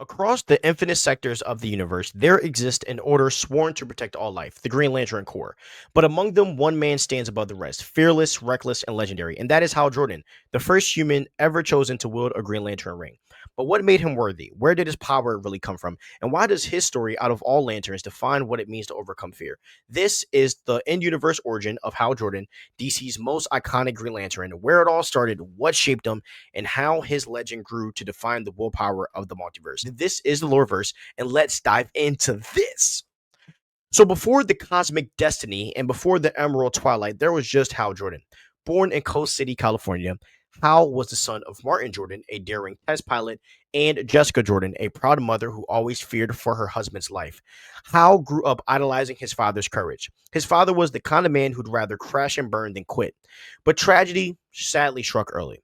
Across the infinite sectors of the universe, there exists an order sworn to protect all life, the Green Lantern Corps. But among them, one man stands above the rest, fearless, reckless, and legendary, and that is Hal Jordan, the first human ever chosen to wield a Green Lantern ring. But what made him worthy? Where did his power really come from? And why does his story, out of all lanterns, define what it means to overcome fear? This is the in universe origin of Hal Jordan, DC's most iconic Green Lantern, where it all started, what shaped him, and how his legend grew to define the willpower of the multiverse. This is the Loreverse, and let's dive into this. So, before the Cosmic Destiny and before the Emerald Twilight, there was just Hal Jordan. Born in Coast City, California, Hal was the son of Martin Jordan, a daring test pilot, and Jessica Jordan, a proud mother who always feared for her husband's life. Hal grew up idolizing his father's courage. His father was the kind of man who'd rather crash and burn than quit. But tragedy sadly struck early.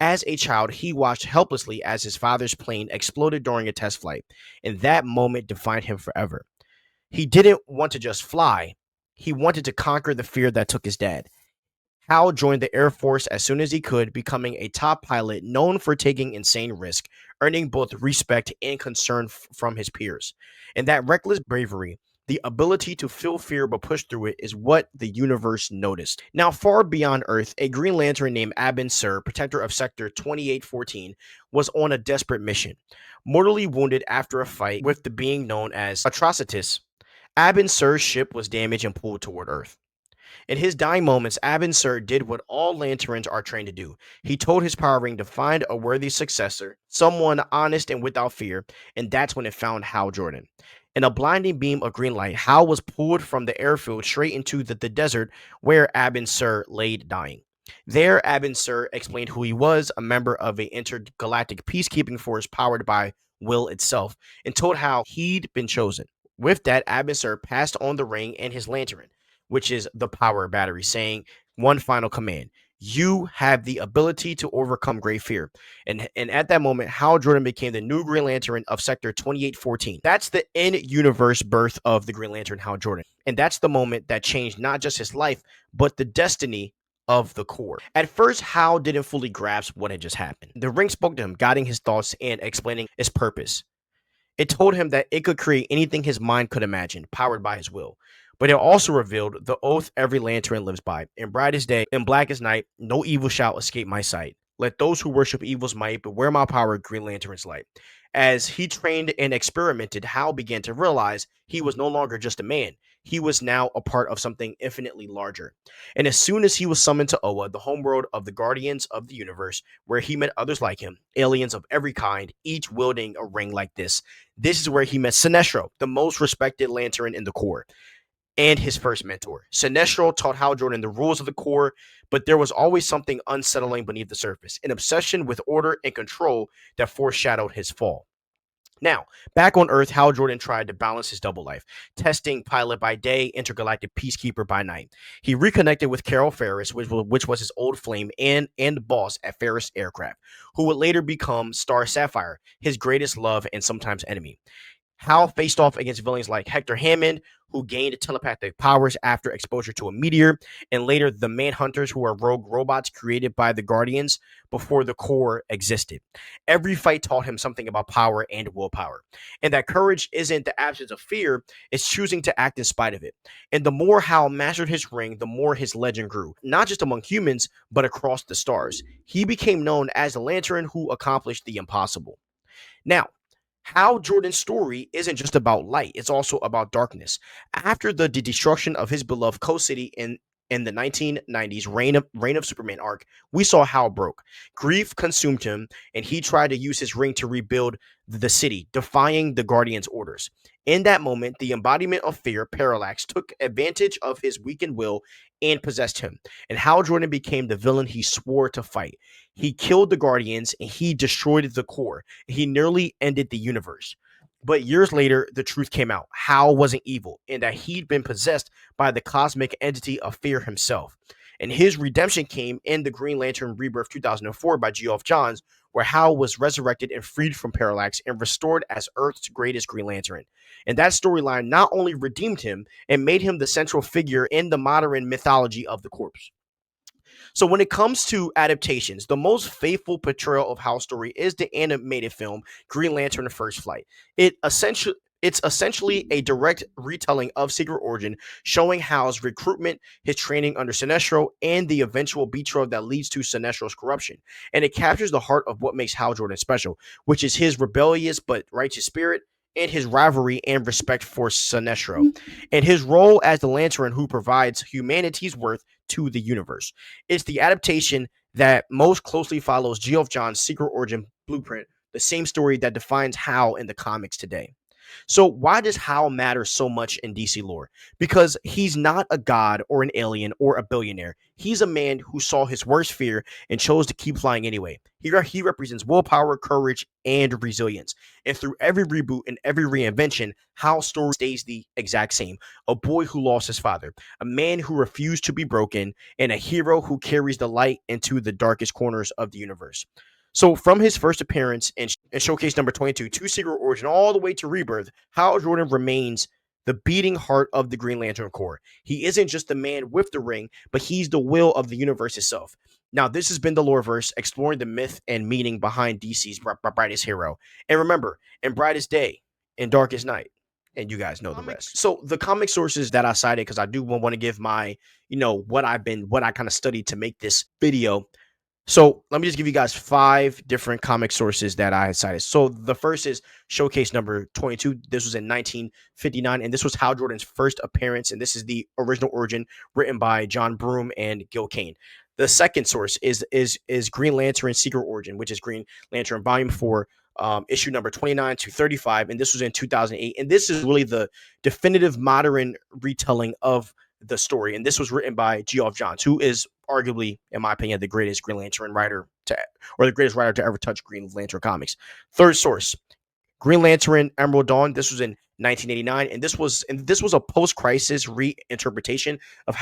As a child, he watched helplessly as his father's plane exploded during a test flight, and that moment defined him forever. He didn't want to just fly, he wanted to conquer the fear that took his dad. Hal joined the Air Force as soon as he could, becoming a top pilot known for taking insane risk, earning both respect and concern from his peers. And that reckless bravery, the ability to feel fear but push through it, is what the universe noticed. Now, far beyond Earth, a Green Lantern named Abin Sur, protector of Sector 2814, was on a desperate mission. Mortally wounded after a fight with the being known as Atrocitus, Abin Sur's ship was damaged and pulled toward Earth. In his dying moments, Abin Sur did what all Lanterns are trained to do. He told his power ring to find a worthy successor, someone honest and without fear, and that's when it found Hal Jordan. In a blinding beam of green light, Hal was pulled from the airfield straight into the desert where Abin Sur laid dying. There, Abin Sur explained who he was, a member of an intergalactic peacekeeping force powered by will itself, and told how he'd been chosen. With that, Abin Sur passed on the ring and his lantern, which is the power battery, saying one final command. You have the ability to overcome great fear. And at that moment, Hal Jordan became the new Green Lantern of Sector 2814. That's the in-universe birth of the Green Lantern, Hal Jordan. And that's the moment that changed not just his life, but the destiny of the Corps. At first, Hal didn't fully grasp what had just happened. The ring spoke to him, guiding his thoughts and explaining its purpose. It told him that it could create anything his mind could imagine, powered by his will. But it also revealed the oath every lantern lives by. In brightest day, in blackest night, no evil shall escape my sight. Let those who worship evil's might beware my power, Green Lantern's light. As he trained and experimented, Hal began to realize he was no longer just a man. He was now a part of something infinitely larger. And as soon as he was summoned to Oa, the homeworld of the Guardians of the Universe, where he met others like him, aliens of every kind, each wielding a ring like this is where he met Sinestro, the most respected lantern in the Corps, and his first mentor. Sinestro taught Hal Jordan the rules of the Corps, but there was always something unsettling beneath the surface, an obsession with order and control that foreshadowed his fall. Now, back on Earth, Hal Jordan tried to balance his double life, testing pilot by day, intergalactic peacekeeper by night. He reconnected with Carol Ferris, which was his old flame and boss at Ferris Aircraft, who would later become Star Sapphire, his greatest love and sometimes enemy. Hal faced off against villains like Hector Hammond, who gained telepathic powers after exposure to a meteor, and later the Manhunters, who are rogue robots created by the Guardians before the Corps existed. Every fight taught him something about power and willpower, and that courage isn't the absence of fear, it's choosing to act in spite of it. And the more Hal mastered his ring, the more his legend grew, not just among humans, but across the stars. He became known as the Lantern who accomplished the impossible. Now, Hal Jordan's story isn't just about light, it's also about darkness. After the destruction of his beloved Coast City in the 1990s Reign of Superman arc, we saw Hal broke. Grief consumed him, and he tried to use his ring to rebuild the city, defying the Guardian's orders. In that moment, the embodiment of fear, Parallax, took advantage of his weakened will and possessed him. And Hal Jordan became the villain he swore to fight. He killed the Guardians and he destroyed the Corps. He nearly ended the universe. But years later, the truth came out. Hal wasn't evil, and that he'd been possessed by the cosmic entity of fear himself. And his redemption came in the Green Lantern Rebirth 2004 by Geoff Johns, where Hal was resurrected and freed from Parallax and restored as Earth's greatest Green Lantern. And that storyline not only redeemed him and made him the central figure in the modern mythology of the Corps, So when it comes to adaptations, the most faithful portrayal of Hal's story is the animated film Green Lantern: The First Flight. It's essentially a direct retelling of Secret Origin, showing Hal's recruitment, his training under Sinestro, and the eventual betrayal that leads to Sinestro's corruption. And it captures the heart of what makes Hal Jordan special, which is his rebellious but righteous spirit and his rivalry and respect for Sinestro, and his role as the Lantern who provides humanity's worth to the universe. It's the adaptation that most closely follows Geoff Johns' Secret Origin blueprint, the same story that defines Hal in the comics today. So why does Hal matter so much in DC lore? Because he's not a god or an alien or a billionaire. He's a man who saw his worst fear and chose to keep flying anyway. He represents willpower, courage, and resilience. And through every reboot and every reinvention, Hal's story stays the exact same. A boy who lost his father, a man who refused to be broken, and a hero who carries the light into the darkest corners of the universe. So from his first appearance in Showcase number 22 to Secret Origin all the way to Rebirth, Hal Jordan remains the beating heart of the Green Lantern Corps. He isn't just the man with the ring, but he's the will of the universe itself. Now, this has been the Loreverse, exploring the myth and meaning behind DC's brightest hero. And remember, in brightest day, in darkest night, and you guys know the rest. So the comic sources that I cited, because I do want to give my, what I kind of studied to make this video. So let me just give you guys 5 different comic sources that I had cited. So the first is Showcase number 22. This was in 1959, and this was Hal Jordan's first appearance, and this is the original origin written by John Broome and Gil Kane. The second source is Green Lantern Secret Origin, which is Green Lantern Volume 4, issue number 29 to 35, and this was in 2008. And this is really the definitive modern retelling of the story, and this was written by Geoff Johns, who is arguably, in my opinion, the greatest Green Lantern writer or the greatest writer to ever touch Green Lantern comics. Third source, Green Lantern Emerald Dawn. This was in 1989, and this was a post-crisis reinterpretation of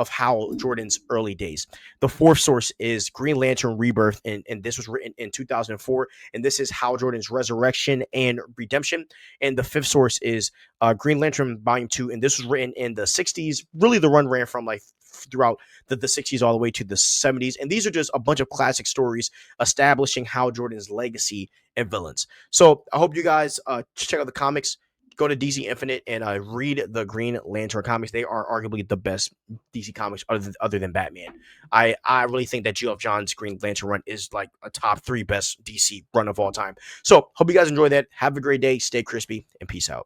Hal Jordan's early days. The fourth source is Green Lantern Rebirth, and this was written in 2004, and this is Hal Jordan's resurrection and redemption. And the fifth source is Green Lantern Volume 2, and this was written in the 60s. Really, the run ran from like throughout the 60s all the way to the 70s, and these are just a bunch of classic stories establishing Hal Jordan's legacy and villains. So I hope you guys check out the comics. Go to DC Infinite and read the Green Lantern comics. They are arguably the best DC comics other than Batman. I really think that Geoff Johns' Green Lantern run is like a top 3 best DC run of all time. So hope you guys enjoy that. Have a great day. Stay crispy and peace out.